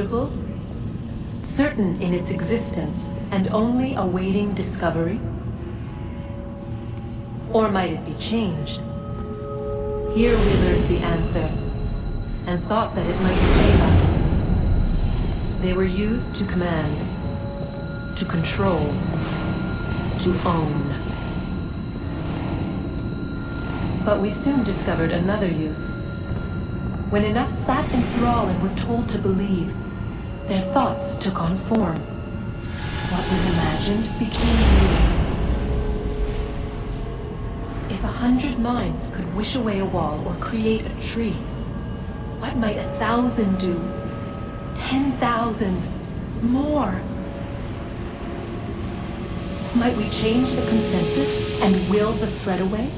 immutable? Certain in its existence and only awaiting discovery? Or might it be changed? Here we learned the answer, and thought that it might save us. They were used to command, to control, to own. But we soon discovered another use. When enough sat in thrall and were told to believe, their thoughts took on form. What was imagined became real. If 100 minds could wish away a wall or create a tree, what might 1,000 do? 10,000? More? Might we change the consensus and will the threat away?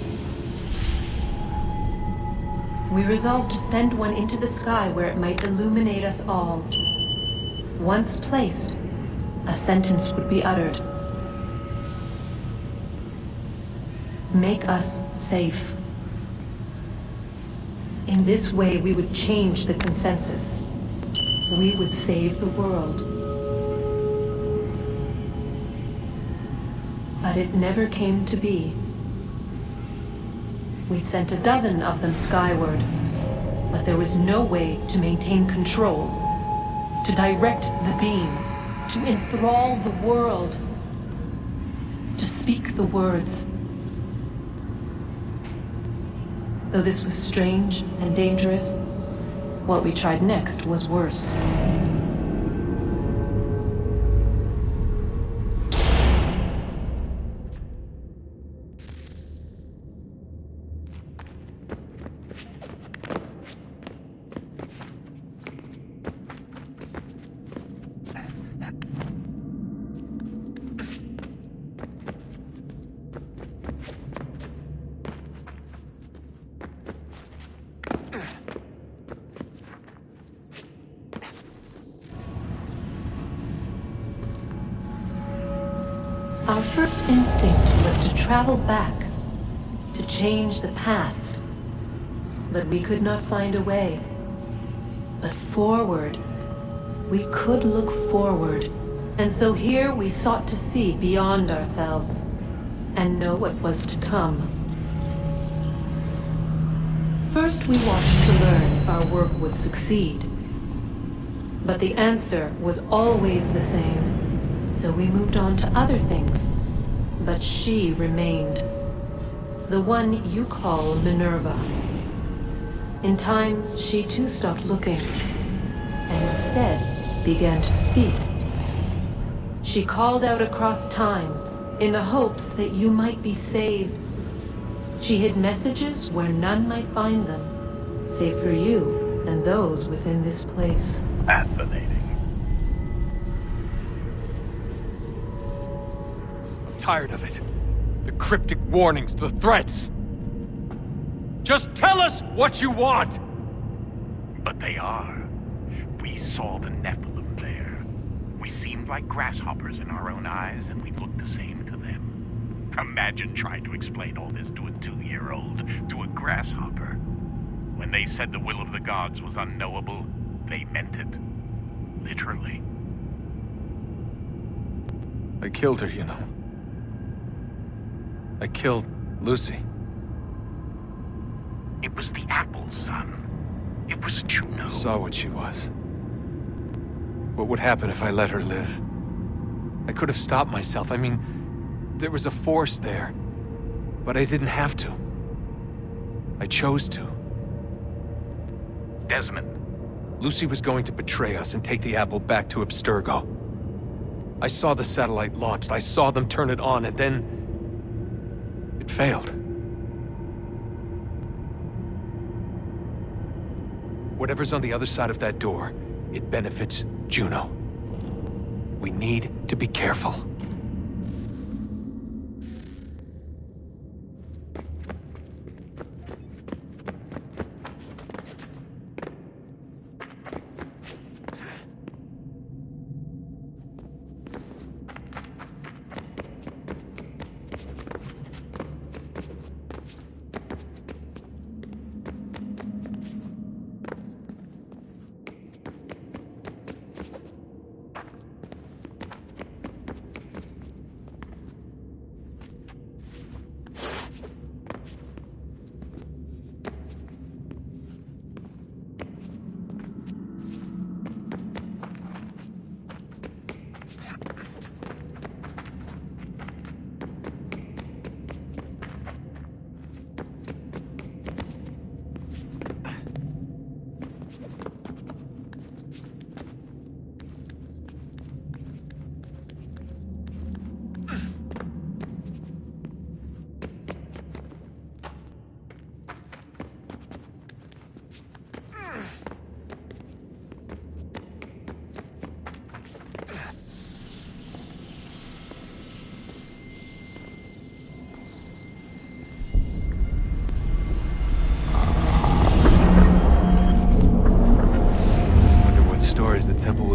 We resolved to send one into the sky where it might illuminate us all. Once placed, a sentence would be uttered. Make us safe. In this way, we would change the consensus. We would save the world. But it never came to be. We sent a dozen of them skyward, but there was no way to maintain control, to direct the beam, to enthrall the world, to speak the words. Though this was strange and dangerous, what we tried next was worse. Our first instinct was to travel back, to change the past. But we could not find a way. But forward. We could look forward. And so here we sought to see beyond ourselves, and know what was to come. First we watched to learn if our work would succeed. But the answer was always the same. So we moved on to other things, but she remained. The one you call Minerva. In time, she too stopped looking, and instead began to speak. She called out across time, in the hopes that you might be saved. She hid messages where none might find them, save for you and those within this place. Fascinating. Tired of it. The cryptic warnings, the threats. Just tell us what you want! But they are. We saw the Nephilim there. We seemed like grasshoppers in our own eyes, and we looked the same to them. Imagine trying to explain all this to a 2-year-old, to a grasshopper. When they said the will of the gods was unknowable, they meant it. Literally. I killed her, you know. I killed Lucy. It was the apple, son. It was Juno. I saw what she was. What would happen if I let her live? I could have stopped myself. I mean, there was a force there. But I didn't have to. I chose to. Desmond. Lucy was going to betray us and take the apple back to Abstergo. I saw the satellite launched. I saw them turn it on, and then it failed. Whatever's on the other side of that door, it benefits Juno. We need to be careful.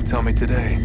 will tell me today.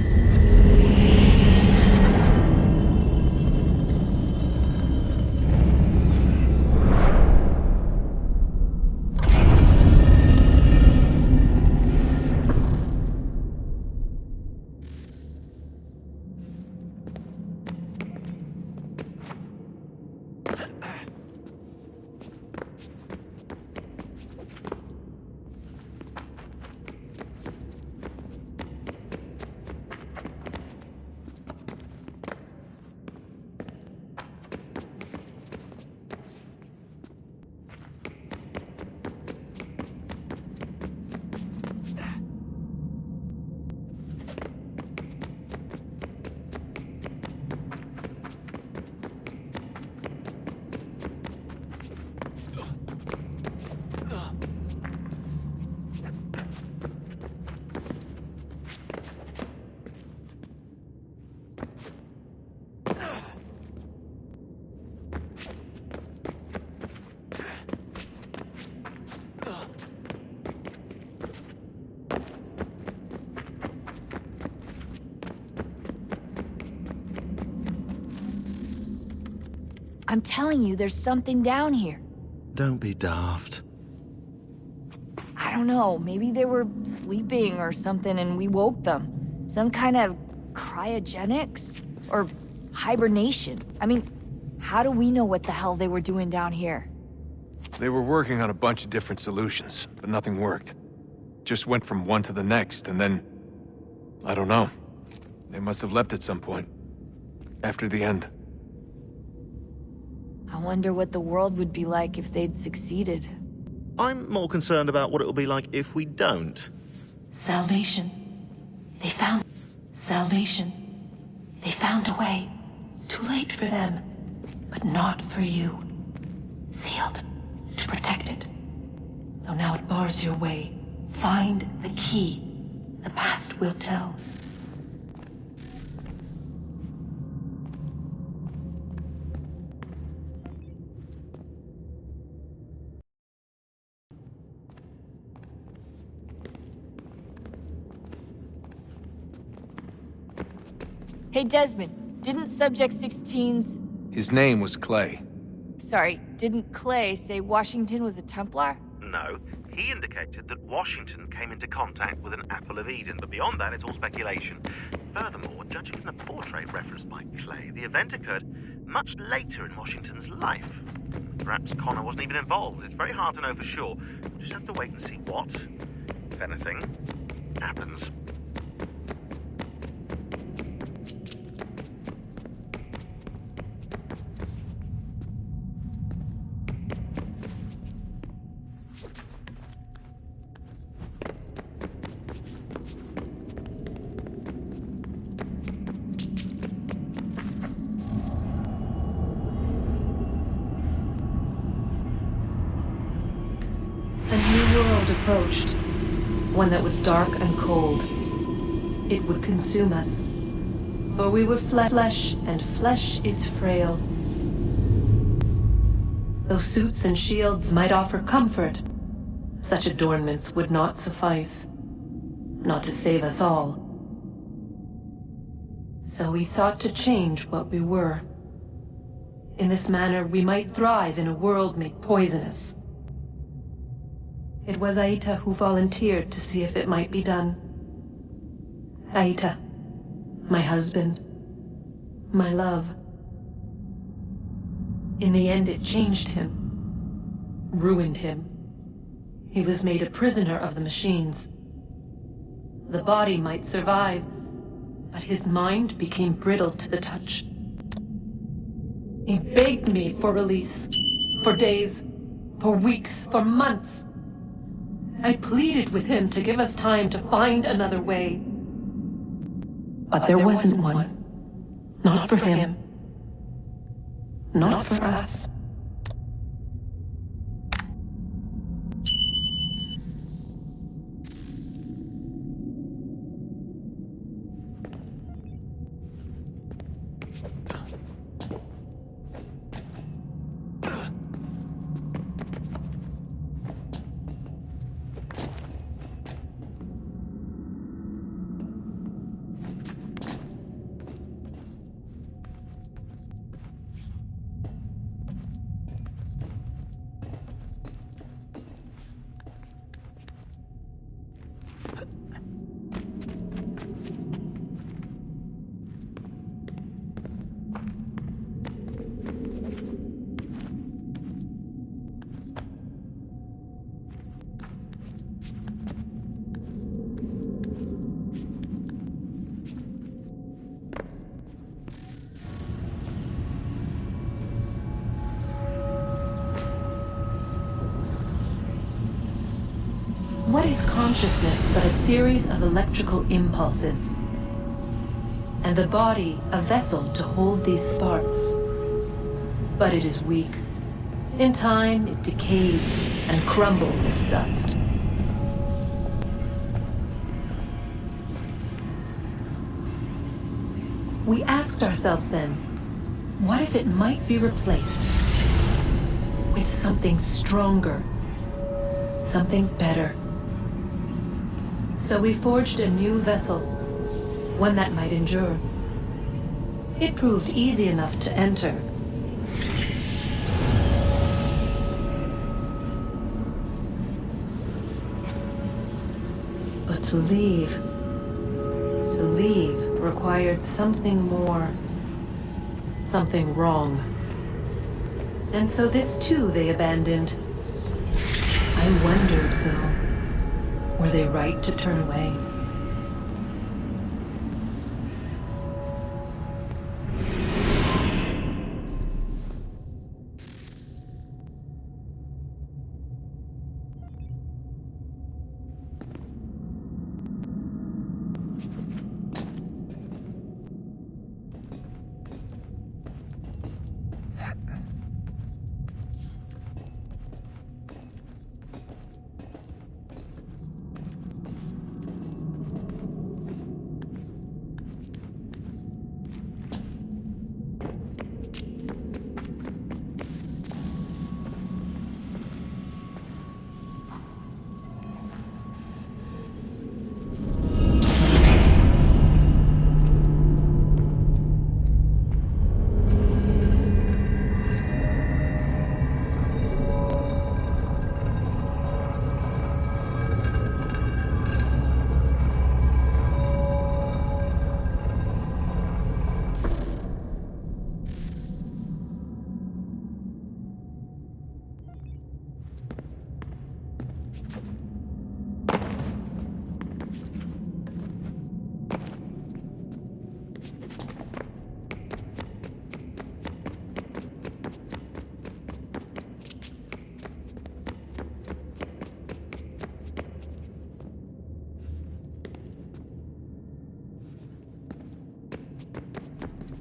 I'm telling you, there's something down here. Don't be daft. I don't know, maybe they were sleeping or something and we woke them. Some kind of cryogenics? Or hibernation. I mean, how do we know what the hell they were doing down here? They were working on a bunch of different solutions, but nothing worked. Just went from one to the next, and then... I don't know. They must have left at some point. After the end. I wonder what the world would be like if they'd succeeded. I'm more concerned about what it'll be like if we don't. Salvation. They found salvation. They found a way. Too late for them, but not for you. Sealed to protect it. Though now it bars your way. Find the key. The past will tell. Hey Desmond, didn't Subject 16's... His name was Clay. Sorry, didn't Clay say Washington was a Templar? No, he indicated that Washington came into contact with an Apple of Eden, but beyond that, it's all speculation. Furthermore, judging from the portrait referenced by Clay, the event occurred much later in Washington's life. Perhaps Connor wasn't even involved. It's very hard to know for sure. We'll just have to wait and see what, if anything, happens. Approached, one that was dark and cold. It would consume us, for we were flesh, and flesh is frail. Though suits and shields might offer comfort, such adornments would not suffice, not to save us all. So we sought to change what we were. In this manner, we might thrive in a world made poisonous. It was Aita who volunteered to see if it might be done. Aita, my husband, my love. In the end, it changed him, ruined him. He was made a prisoner of the machines. The body might survive, but his mind became brittle to the touch. He begged me for release, for days, for weeks, for months. I pleaded with him to give us time to find another way. But there wasn't one. Not for him. Not for us. consciousness but a series of electrical impulses, and the body a vessel to hold these sparks. But it is weak. In time, it decays and crumbles into dust. We asked ourselves then, what if it might be replaced with something stronger, something better? So we forged a new vessel, one that might endure. It proved easy enough to enter. But to leave required something more, something wrong. And so this too they abandoned. I wondered, though, were they right to turn away?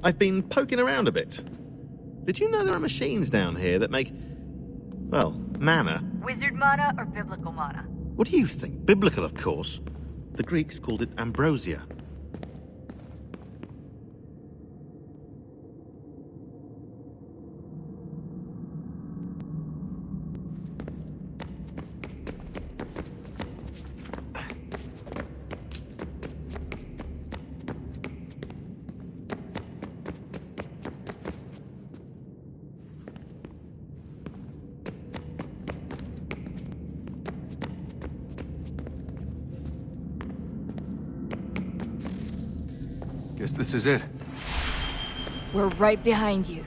I've been poking around a bit. Did you know there are machines down here that make, well, mana? Wizard mana or biblical mana? What do you think? Biblical, of course. The Greeks called it ambrosia. Guess this is it. We're right behind you.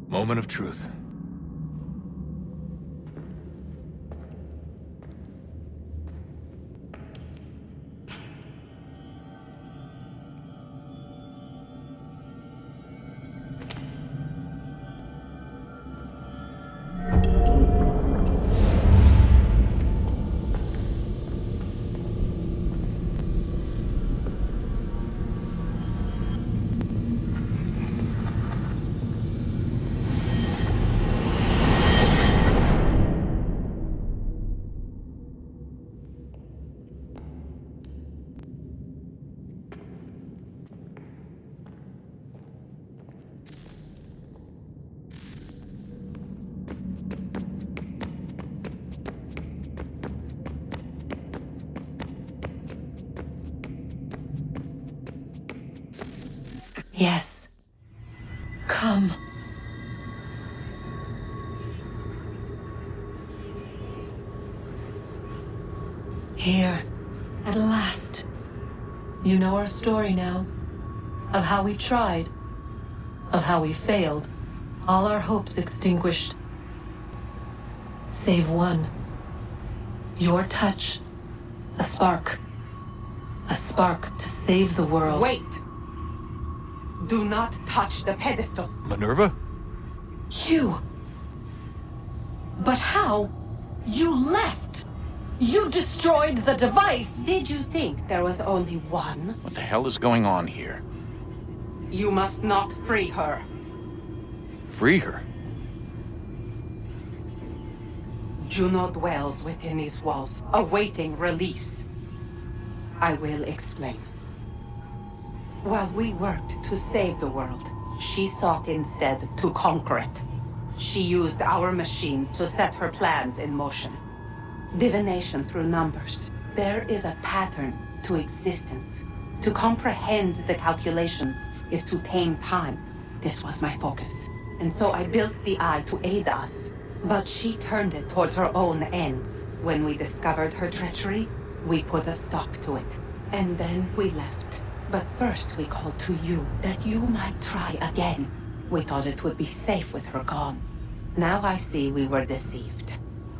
Moment of truth. Yes. Come. Here, at last. You know our story now, of how we tried, of how we failed, all our hopes extinguished. Save one. Your touch. A spark. A spark to save the world. Wait! Do not touch the pedestal. Minerva? You! But how? You left! You destroyed the device! Did you think there was only one? What the hell is going on here? You must not free her. Free her? Juno dwells within these walls, awaiting release. I will explain. While we worked to save the world, she sought instead to conquer it. She used our machines to set her plans in motion. Divination through numbers. There is a pattern to existence. To comprehend the calculations is to tame time. This was my focus. And so I built the eye to aid us. But she turned it towards her own ends. When we discovered her treachery, we put a stop to it. And then we left. But first we called to you, that you might try again. We thought it would be safe with her gone. Now I see we were deceived.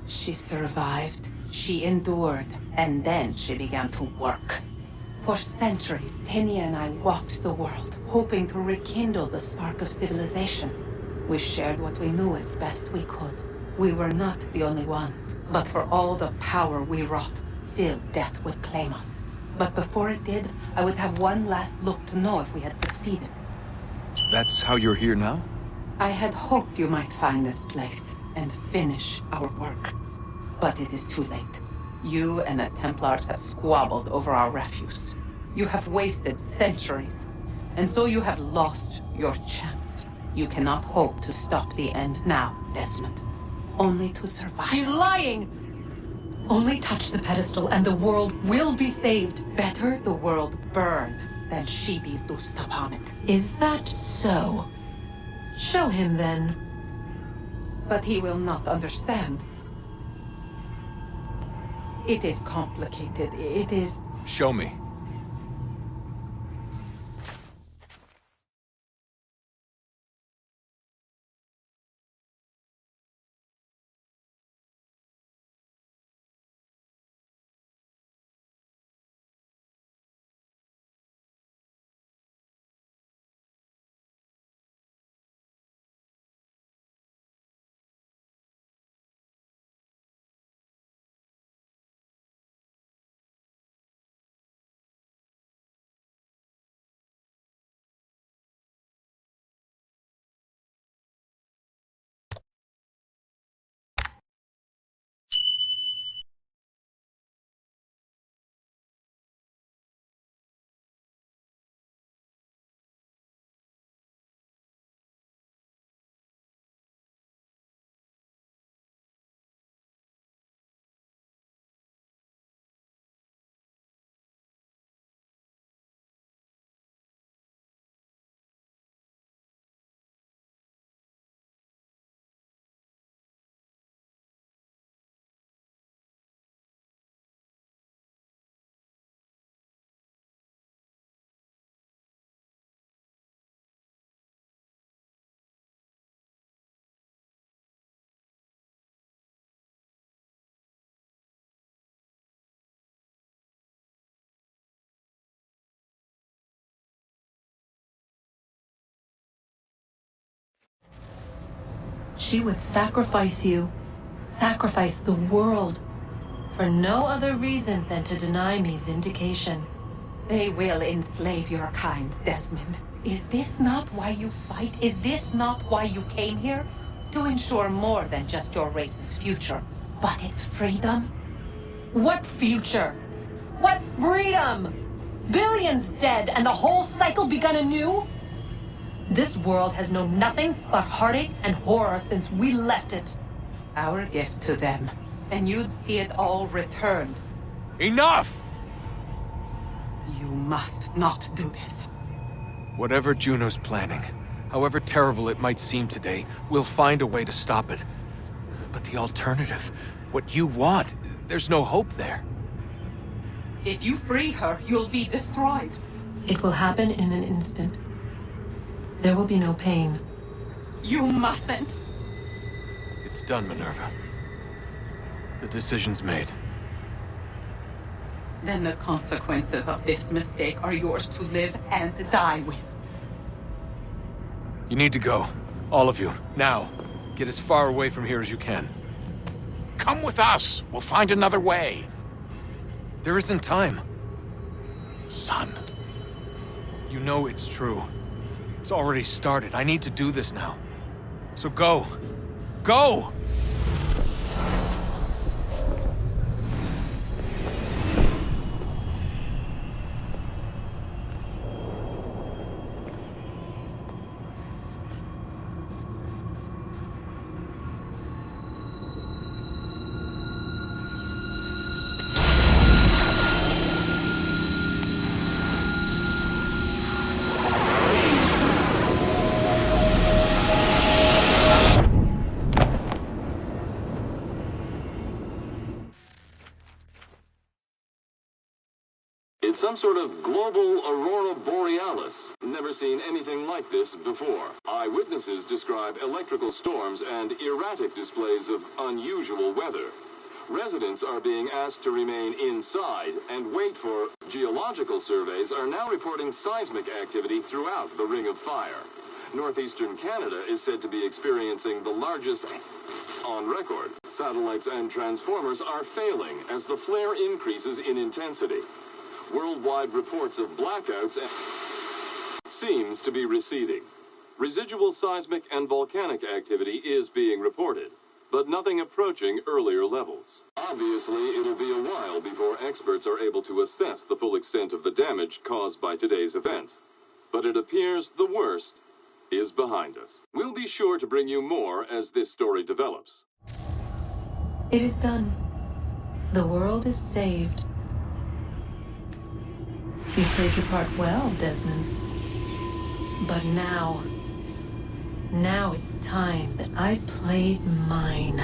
She survived, she endured, and then she began to work. For centuries, Tinia and I walked the world, hoping to rekindle the spark of civilization. We shared what we knew as best we could. We were not the only ones, but for all the power we wrought, still death would claim us. But before it did, I would have one last look to know if we had succeeded. That's how you're here now? I had hoped you might find this place and finish our work. But it is too late. You and the Templars have squabbled over our refuse. You have wasted centuries, and so you have lost your chance. You cannot hope to stop the end now, Desmond. Only to survive. She's lying! Only touch the pedestal and the world will be saved. Better the world burn than she be loosed upon it. Is that so? Show him then. But he will not understand. It is complicated. It is... Show me. She would sacrifice you, sacrifice the world, for no other reason than to deny me vindication. They will enslave your kind, Desmond. Is this not why you fight? Is this not why you came here? To ensure more than just your race's future, but its freedom? What future? What freedom? Billions dead and the whole cycle begun anew? This world has known nothing but heartache and horror since we left it. Our gift to them, and you'd see it all returned. Enough! You must not do this. Whatever Juno's planning, however terrible it might seem today, we'll find a way to stop it. But the alternative, what you want, there's no hope there. If you free her, you'll be destroyed. It will happen in an instant. There will be no pain. You mustn't! It's done, Minerva. The decision's made. Then the consequences of this mistake are yours to live and die with. You need to go. All of you. Now. Get as far away from here as you can. Come with us. We'll find another way. There isn't time. Son. You know it's true. It's already started. I need to do this now. So go. Go! It's some sort of global aurora borealis. Never seen anything like this before. Eyewitnesses describe electrical storms and erratic displays of unusual weather. Residents are being asked to remain inside and wait for geological surveys are now reporting seismic activity throughout the Ring of Fire. Northeastern Canada is said to be experiencing the largest on record. Satellites and transformers are failing as the flare increases in intensity. Worldwide reports of blackouts seems to be receding. Residual seismic and volcanic activity is being reported, but nothing approaching earlier levels. Obviously, it'll be a while before experts are able to assess the full extent of the damage caused by today's event. But it appears the worst is behind us. We'll be sure to bring you more as this story develops. It is done. The world is saved. You played your part well, Desmond. But now it's time that I played mine.